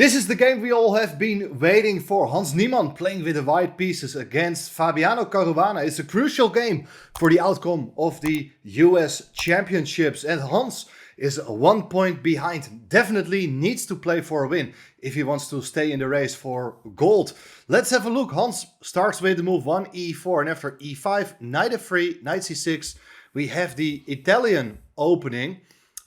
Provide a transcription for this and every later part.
This is the game we all have been waiting for. Hans Niemann playing with the white pieces against Fabiano Caruana. It's a crucial game for the outcome of the US Championships. And Hans is 1 point behind. Definitely needs to play for a win if he wants to stay in the race for gold. Let's have a look. Hans starts with the move 1, e4, and after e5, knight f3, knight c6. We have the Italian opening.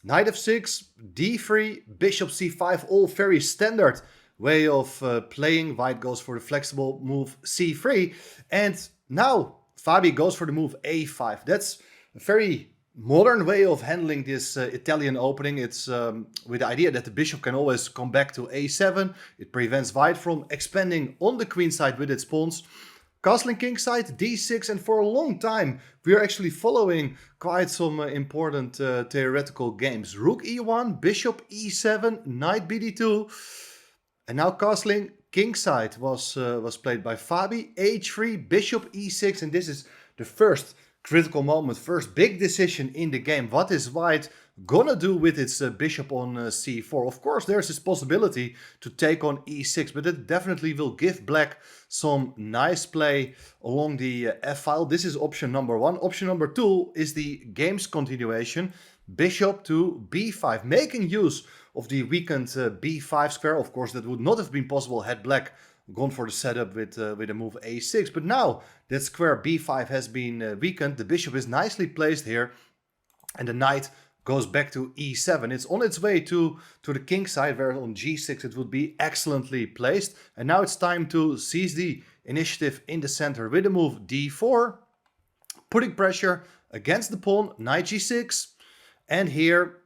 Knight f6, d3, bishop c5, all very standard way of playing. White goes for the flexible move c3. And now Fabi goes for the move a5. That's a very modern way of handling this Italian opening. It's with the idea that the bishop can always come back to a7. It prevents white from expanding on the queen side with its pawns. Castling kingside, d6, and for a long time we are actually following quite some important theoretical games. Rook e1, bishop e7, knight bd2, and now castling kingside was played by Fabi. h3, bishop e6, and this is the first critical moment, first big decision in the game. What is white gonna do with its bishop on c4? Of course, there's this possibility to take on e6, but it definitely will give black some nice play along the f-file. This is option number 1. Option number 2 is the game's continuation. Bishop to b5, making use of the weakened b5 square. Of course, that would not have been possible had black gone for the setup with a move a6. But now that square b5 has been weakened, the bishop is nicely placed here, and the knight goes back to e7. It's on its way to the king side, where on g6 it would be excellently placed. And now it's time to seize the initiative in the center with the move d4, putting pressure against the pawn, knight g6, and here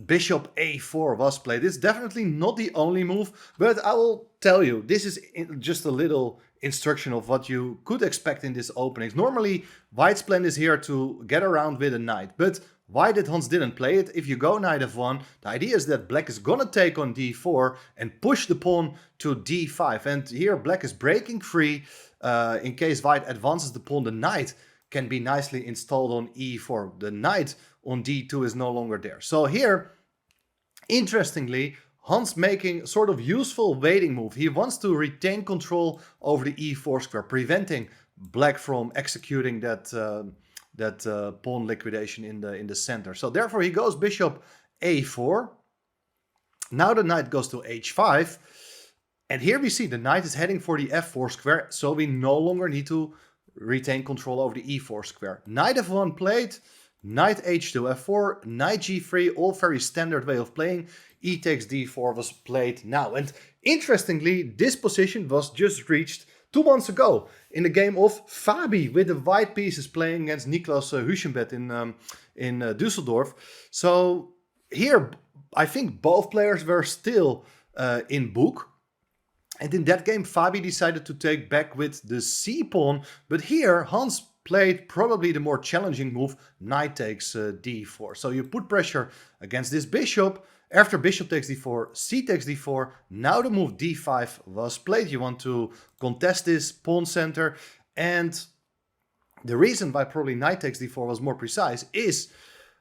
bishop a4 was played. It's definitely not the only move, but I will tell you, this is just a little instruction of what you could expect in this opening. Normally, white's plan is here to get around with a knight, but why did Hans didn't play it? If you go knight f1, the idea is that black is gonna take on d4 and push the pawn to d5. And here black is breaking free. In case white advances the pawn, the knight can be nicely installed on e4. The knight on d2 is no longer there. So here, interestingly, Hans making sort of useful waiting move. He wants to retain control over the e4 square, preventing black from executing that pawn liquidation in the center. So therefore he goes bishop a4. Now the knight goes to h5. And here we see the knight is heading for the f4 square. So we no longer need to retain control over the e4 square. Knight f1 played. Knight h2, f4, knight g3, all very standard way of playing. E takes d4 was played now. And interestingly, this position was just reached 2 months ago in the game of Fabi with the white pieces playing against Niklas Huschenbeth in Düsseldorf. So here, I think both players were still in book. And in that game, Fabi decided to take back with the c-pawn. But here, Hans played probably the more challenging move, knight takes d4. So you put pressure against this bishop. After bishop takes d4, c takes d4. Now the move d5 was played. You want to contest this pawn center. And the reason why probably knight takes d4 was more precise is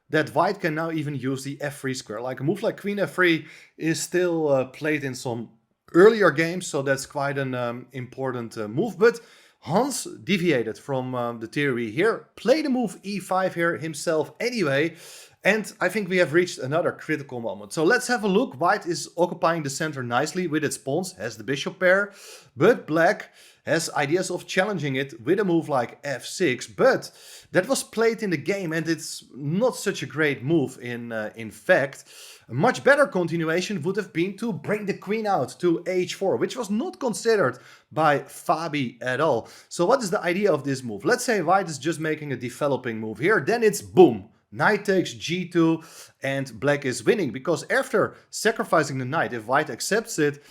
that white can now even use the f3 square. Like a move like queen f3 is still played in some earlier games. So that's quite an important move. But Hans deviated from the theory here, played the move e5 here himself anyway, and I think we have reached another critical moment. So let's have a look. White is occupying the center nicely with its pawns, has the bishop pair, but black has ideas of challenging it with a move like f6, but that was played in the game and it's not such a great move in fact. A much better continuation would have been to bring the queen out to h4, which was not considered by Fabi at all. So what is the idea of this move? Let's say white is just making a developing move here, then it's boom. Knight takes g2 and black is winning, because after sacrificing the knight, if white accepts it,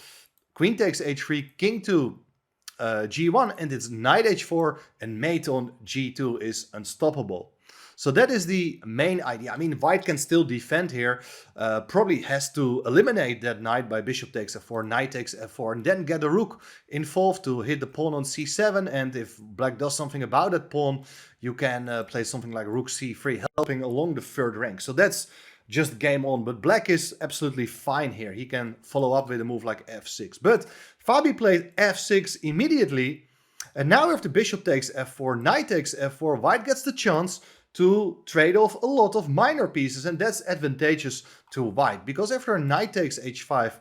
queen takes h3, king to g1, and it's knight h4 and mate on g2 is unstoppable. So that is the main idea. I mean, white can still defend here, probably has to eliminate that knight by bishop takes f4, knight takes f4, and then get a rook involved to hit the pawn on c7. And if black does something about that pawn, you can play something like rook c3, helping along the third rank. So that's just game on. But black is absolutely fine here. He can follow up with a move like f6. But Fabi played f6 immediately. And now if the bishop takes f4, knight takes f4, white gets the chance to trade off a lot of minor pieces. And that's advantageous to white. Because after knight takes h5,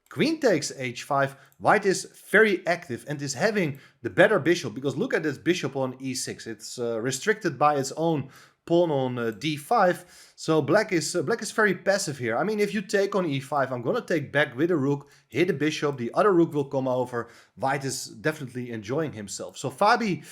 queen takes h5, white is very active and is having the better bishop. Because look at this bishop on e6. It's restricted by its own pawn on d5. So black is very passive here. I mean, if you take on e5, I'm going to take back with a rook, hit a bishop, the other rook will come over. White is definitely enjoying himself. So Fabi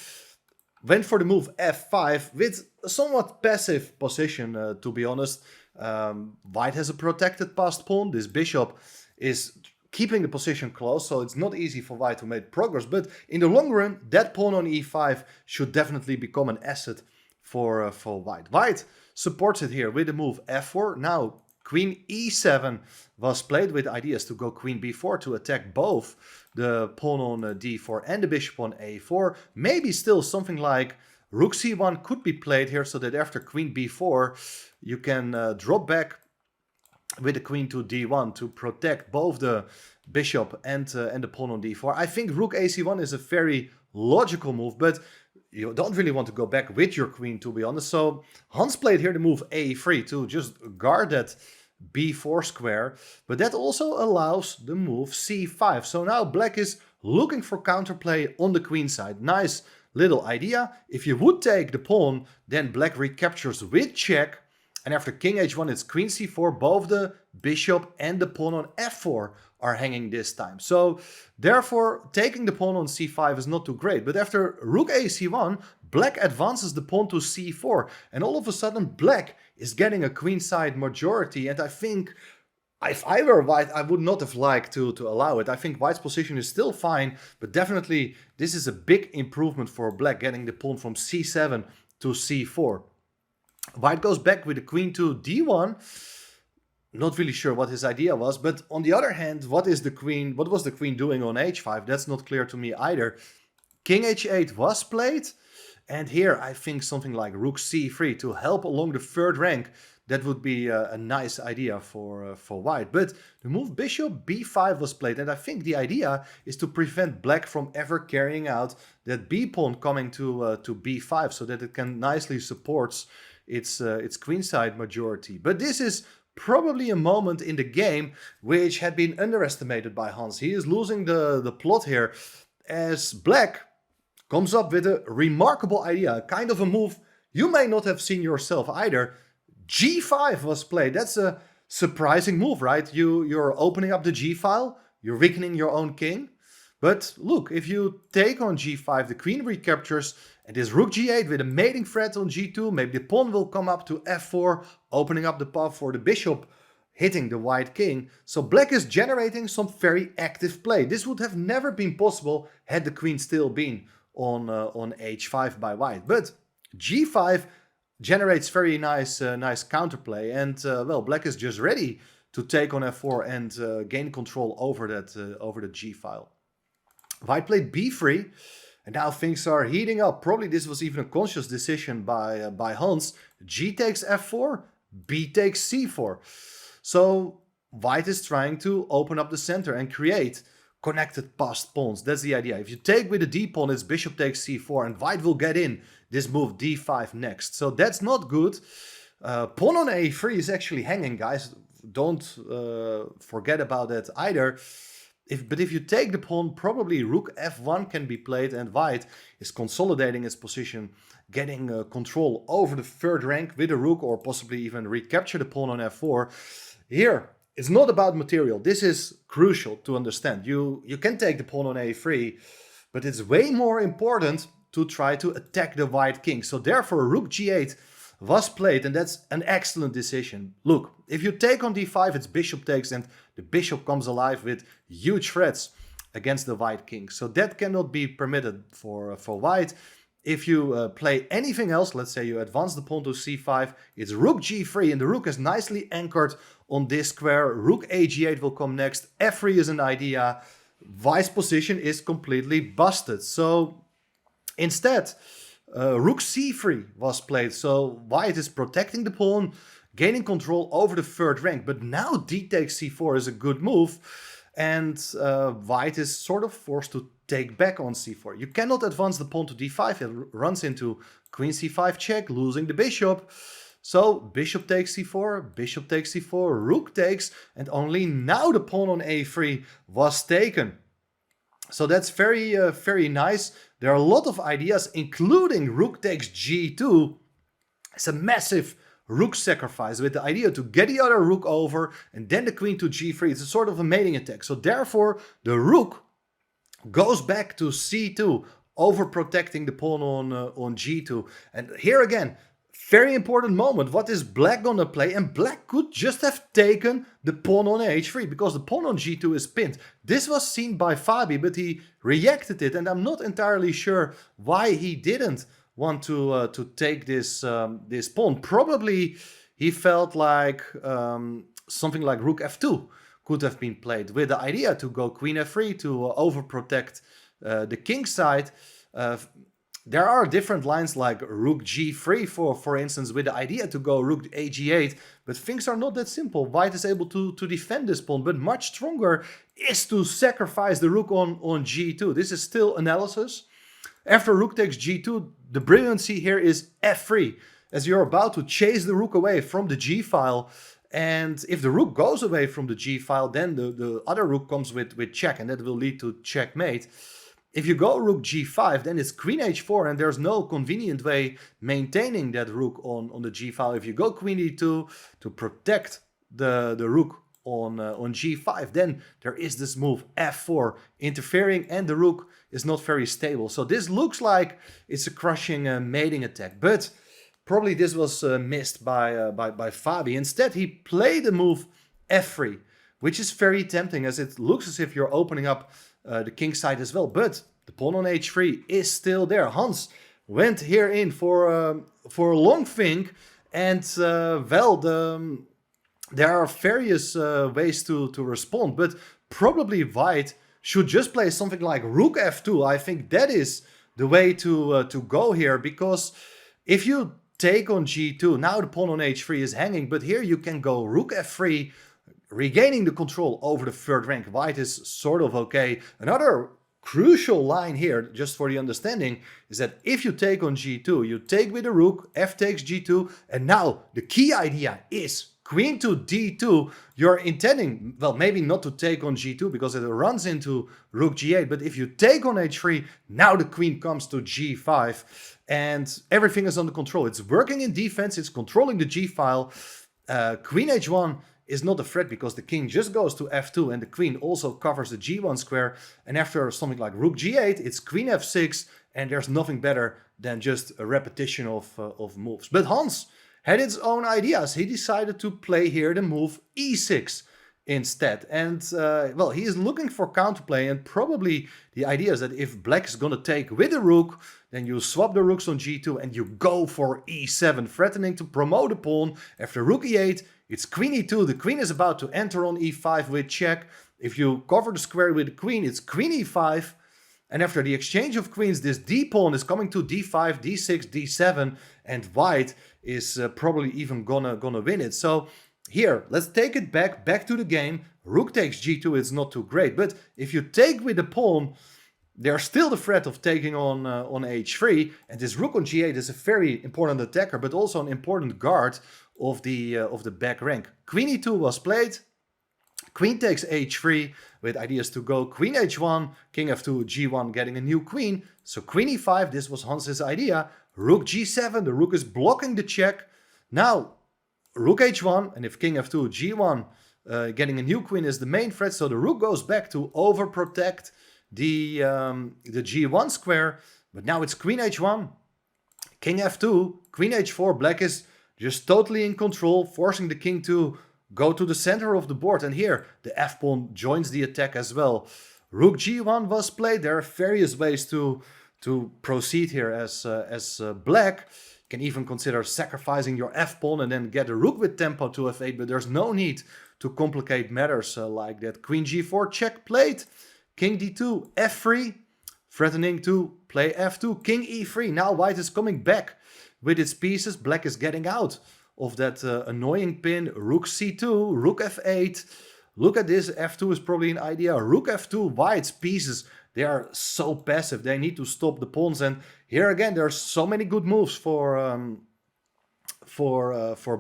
went for the move f5 with a somewhat passive position, to be honest. White has a protected passed pawn. This bishop is keeping the position close, so it's not easy for white to make progress. But in the long run, that pawn on e5 should definitely become an asset for white. White supports it here with the move f4. Now queen e7 was played with ideas to go queen b4 to attack both the pawn on d4 and the bishop on a4. Maybe still something like rook c1 could be played here, so that after queen b4 you can drop back with the queen to d1 to protect both the bishop and the pawn on d4. I think rook ac1 is a very logical move, but you don't really want to go back with your queen, to be honest. So Hans played here the move a3 to just guard that b4 square, but that also allows the move c5. So now black is looking for counterplay on the queen side. Nice little idea. If you would take the pawn, then black recaptures with check, and after king h1 it's queen c4. Both the bishop and the pawn on f4 are hanging this time. So therefore taking the pawn on c5 is not too great. But after rook ac1, black advances the pawn to c4. And all of a sudden black is getting a queenside majority. And I think if I were white, I would not have liked to allow it. I think white's position is still fine, but definitely this is a big improvement for black, getting the pawn from c7 to c4. White goes back with the queen to d1. Not really sure what his idea was, but on the other hand, what was the queen doing on h5? That's not clear to me either. King h8 was played, and here I think something like rook c3 to help along the third rank. That would be a nice idea for white. But the move bishop b5 was played, and I think the idea is to prevent black from ever carrying out that b pawn coming to b5, so that it can nicely support its queenside majority. But this is probably a moment in the game which had been underestimated by Hans. He is losing the plot here, as black comes up with a remarkable idea, kind of a move you may not have seen yourself either. g5 was played. That's a surprising move, right? You're opening up the g file, you're weakening your own king. But look, if you take on g5, the queen recaptures, and this rook g8 with a mating threat on g2, maybe the pawn will come up to f4, opening up the path for the bishop, hitting the white king. So black is generating some very active play. This would have never been possible had the queen still been on h5 by white. But g5 generates very nice counterplay, and well, black is just ready to take on f4 and gain control over the g file. White played b3, and now things are heating up. Probably this was even a conscious decision by Hans. G takes f4, b takes c4. So white is trying to open up the center and create connected passed pawns. That's the idea. If you take with the d pawn, it's bishop takes c4, and white will get in this move d5 next. So that's not good. Pawn on a3 is actually hanging, guys. Don't forget about that either. But if you take the pawn, probably rook f1 can be played, and white is consolidating its position, getting control over the third rank with a rook, or possibly even recapture the pawn on f4. Here, it's not about material. This is crucial to understand. You can take the pawn on a3, but it's way more important to try to attack the white king. So therefore, rook g8 was played, and that's an excellent decision. Look, if you take on d5, it's bishop takes, and the bishop comes alive with huge threats against the white king. So that cannot be permitted for white. If you play anything else, let's say you advance the pawn to c5, it's rook g3, and the rook is nicely anchored on this square. Rook a g8 will come next. f3 is an idea. White's position is completely busted. So instead, rook c3 was played. So white is protecting the pawn, gaining control over the third rank. But now d takes c4 is a good move, and white is sort of forced to take back on c4. You cannot advance the pawn to d5, it runs into queen c5 check, losing the bishop. So bishop takes c4, bishop takes c4, rook takes, and only now the pawn on a3 was taken. So that's very, very nice. There are a lot of ideas, including rook takes g2. It's a massive rook sacrifice with the idea to get the other rook over and then the queen to g3. It's a sort of a mating attack. So therefore, the rook goes back to c2, overprotecting the pawn on g2. And here again, very important moment. What is black gonna play? And black could just have taken the pawn on h3 because the pawn on g2 is pinned. This was seen by Fabi, but he reacted it, and I'm not entirely sure why he didn't want to take this this pawn. Probably he felt like something like rook f2 could have been played with the idea to go queen f3 to overprotect the king side. There are different lines like rook g3 for instance, with the idea to go rook a g8, but things are not that simple. White is able to defend this pawn, but much stronger is to sacrifice the rook on g2. This is still analysis. After rook takes g2, the brilliancy here is f3, as you're about to chase the rook away from the g-file. And if the rook goes away from the g-file, then the other rook comes with check, and that will lead to checkmate. If you go rook g5, then it's queen h4, and there's no convenient way maintaining that rook on the g-file. If you go queen e2 to protect the rook on g5, then there is this move f4 interfering, and the rook is not very stable. So this looks like it's a crushing mating attack, but probably this was missed by Fabi. Instead, he played the move f3, which is very tempting, as it looks as if you're opening up the king side as well. But the pawn on h3 is still there. Hans went here in for a long think, and well, there are various ways to respond, but probably white should just play something like rook f2. I think that is the way to go here, because if you take on g2, now the pawn on h3 is hanging, but here you can go rook f3, regaining the control over the third rank. White is sort of okay. Another crucial line here, just for the understanding, is that if you take on g2, you take with the rook, f takes g2, and now the key idea is queen to d2. You're intending, well, maybe not to take on g2 because it runs into rook g8, but if you take on h3, now the queen comes to g5, and everything is under control. It's working in defense, it's controlling the g-file. Queen h1 is not a threat because the king just goes to f2, and the queen also covers the g1 square. And after something like rook g8, it's queen f6, and there's nothing better than just a repetition of moves. But Hans had its own ideas. He decided to play here the move e6 instead. And well, he is looking for counterplay, and probably the idea is that if black is going to take with the rook, then you swap the rooks on g2 and you go for e7, threatening to promote a pawn. After rook e8, it's queen e2. The queen is about to enter on e5 with check. If you cover the square with the queen, it's queen e5. And after the exchange of queens, this d pawn is coming to d5, d6, d7, and white is probably even gonna win it. So here, let's take it back to the game. Rook takes g2, it's not too great, but if you take with the pawn, there's still the threat of taking on h3, and this rook on g8 is a very important attacker, but also an important guard of the back rank. Queen e2 was played. Queen takes h3 with ideas to go queen h1, king f2, g1, getting a new queen. So queen e5, this was Hans's idea. Rook g7, the rook is blocking the check. Now rook h1, and if king f2, g1, getting a new queen is the main threat. So the rook goes back to overprotect the g1 square. But now it's queen h1, king f2, queen h4. Black is just totally in control, forcing the king to go to the center of the board. And here the f-pawn joins the attack as well. Rook g1 was played. There are various ways to proceed here as black. You can even consider sacrificing your f-pawn and then get a rook with tempo to f8, but there's no need to complicate matters like that. Queen g4 check played. King d2, f3, threatening to play f2. King e3. Now white is coming back with its pieces. Black is getting out of that annoying pin. Rook c2, rook f8. Look at this, f2 is probably an idea. Rook f2, white's pieces, they are so passive. They need to stop the pawns. And here again, there's so many good moves for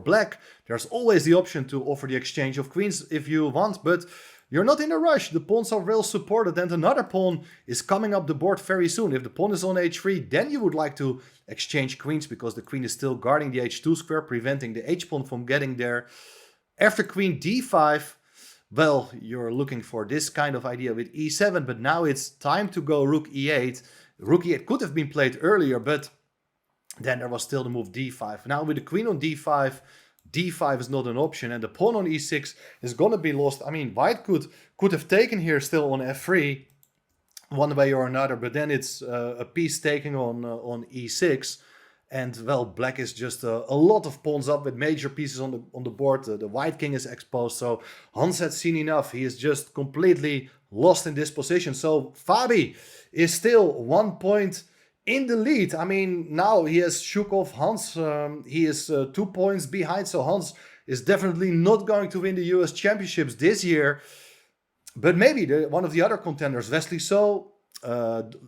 black. There's always the option to offer the exchange of queens if you want, but you're not in a rush. The pawns are well supported and another pawn is coming up the board very soon. If the pawn is on h3, then you would like to exchange queens because the queen is still guarding the h2 square, preventing the h-pawn from getting there. After queen d5, well, you're looking for this kind of idea with e7, but now it's time to go rook e8. Rook e8 could have been played earlier, but then there was still the move d5. Now with the queen on d5, d5 is not an option, and the pawn on e6 is gonna be lost. I mean, white could have taken here still on f3, one way or another, but then it's a piece taking on e6, and well, black is just a lot of pawns up with major pieces on the board. The white king is exposed, so Hans had seen enough. He is just completely lost in this position. So Fabi is still 1 point in the lead. I mean, now he has shook off Hans. He is 2 points behind, so Hans is definitely not going to win the US Championships this year. But maybe one of the other contenders, Wesley So,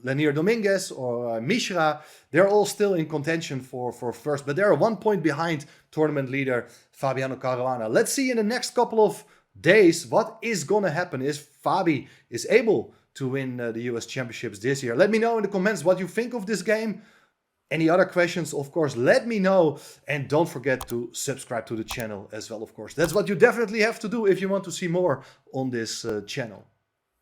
Lanier Dominguez or Mishra, they're all still in contention for first, but they're 1 point behind tournament leader Fabiano Caruana. Let's see in the next couple of days what is going to happen. If Fabi is able to win the US Championships this year. Let me know in the comments what you think of this game. Any other questions, of course, let me know. And don't forget to subscribe to the channel as well, of course. That's what you definitely have to do if you want to see more on this channel.